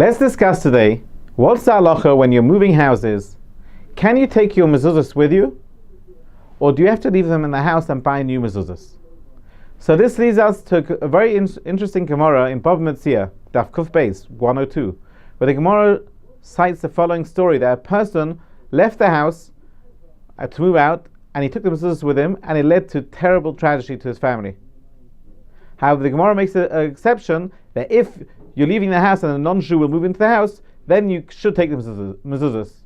Let's discuss today, what's the halacha when you're moving houses? Can you take your mezuzos with you? Or do you have to leave them in the house and buy new mezuzos? So this leads us to a very interesting Gemara in Bava Metzia, Daf Kuf Beis 102, where the Gemara cites the following story, that a person left the house to move out, and he took the mezuzos with him, and it led to terrible tragedy to his family. However, the Gemara makes an exception that if you're leaving the house and a non-Jew will move into the house, then you should take the mezuzos.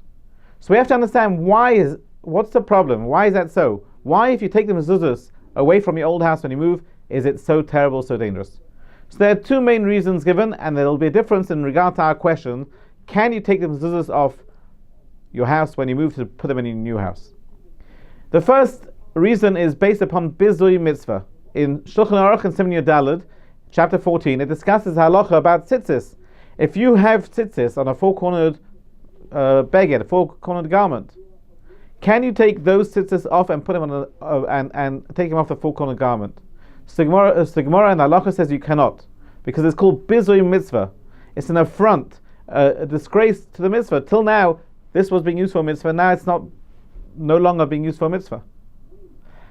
So we have to understand what's the problem? Why is that so? Why, if you take the mezuzos away from your old house when you move, is it so terrible, so dangerous? So there are two main reasons given, and there will be a difference in regard to our question: can you take the mezuzos off your house when you move to put them in your new house? The first reason is based upon Bizui Mitzvah. In Shulchan Aruch and Siman Yud Daled, chapter 14, it discusses halacha about tzitzis. If you have tzitzis on a four-cornered beged, a four-cornered garment, can you take those tzitzis off and put them on and take them off the four-cornered garment? So the Gemara and halacha says you cannot, because it's called bizui mitzvah. It's an affront, a disgrace to the mitzvah. Till now, this was being used for a mitzvah. Now it's no longer being used for a mitzvah.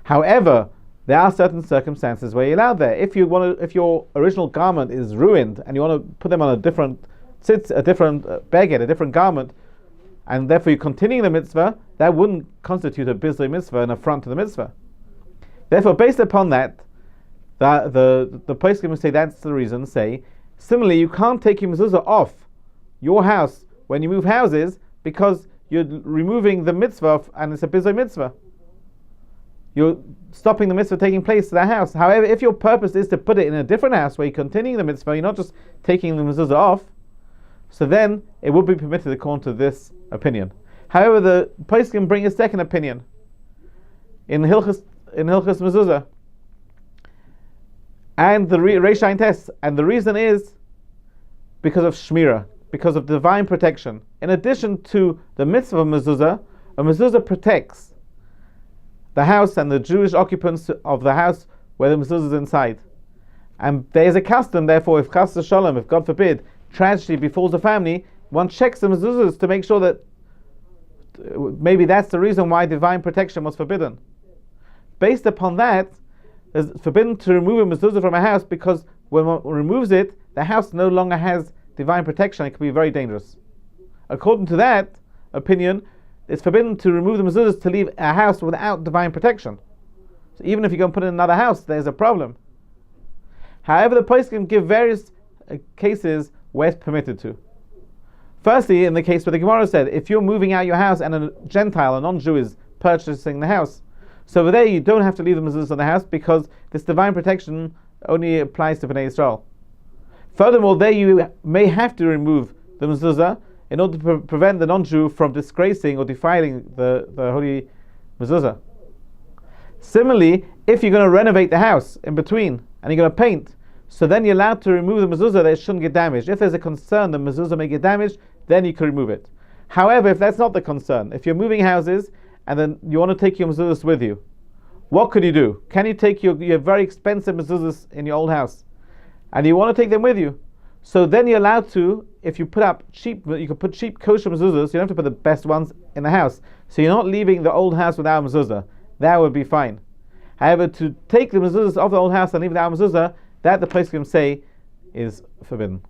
However, there are certain circumstances where you're allowed there. If your original garment is ruined and you want to put them on a different beged, a different garment, and therefore you're continuing the mitzvah, that wouldn't constitute a bizui mitzvah, an affront to the mitzvah. Therefore, based upon that, the poskim who say that's the reason say, similarly, you can't take your mezuzah off your house when you move houses, because you're removing the mitzvah and it's a bizui mitzvah. You're stopping the mitzvah taking place to that house. However, if your purpose is to put it in a different house where you're continuing the mitzvah, you're not just taking the mezuzah off, so then it would be permitted according to this opinion. However, the poskim bring a second opinion in Hilchos Mezuzah, and the Reish Ayin Tes, and the reason is because of Shmira, because of divine protection. In addition to the mitzvah of mezuzah, a mezuzah protects the house and the Jewish occupants of the house where the mezuzah is inside. And there is a custom, therefore, if chas v'shalom, if God forbid, tragedy befalls the family, one checks the mezuzahs to make sure that maybe that's the reason why divine protection was forbidden. Based upon that, it's forbidden to remove a mezuzah from a house, because when one removes it, the house no longer has divine protection. It can be very dangerous. According to that opinion, it's forbidden to remove the mezuzahs to leave a house without divine protection. So even if you go and put it in another house, there's a problem. However, the poskim give various cases where it's permitted to. Firstly, in the case where the Gemara said, if you're moving out your house and a Gentile, a non-Jew, is purchasing the house, so over there you don't have to leave the mezuzahs in the house, because this divine protection only applies to Bnei Yisrael. Furthermore, there you may have to remove the mezuzah in order to prevent the non-Jew from disgracing or defiling the holy mezuzah. Similarly, if you're going to renovate the house in between and you're going to paint, so then you're allowed to remove the mezuzah that it shouldn't get damaged. If there's a concern the mezuzah may get damaged, then you can remove it. However, if that's not the concern, if you're moving houses and then you want to take your mezuzahs with you, what could you do? Can you take your very expensive mezuzahs in your old house and you want to take them with you? So then you're allowed to, if you you can put cheap kosher mezuzahs, you don't have to put the best ones in the house. So you're not leaving the old house without a mezuzah. That would be fine. However, to take the mezuzahs off the old house and leave without a mezuzah, that the poskim say is forbidden.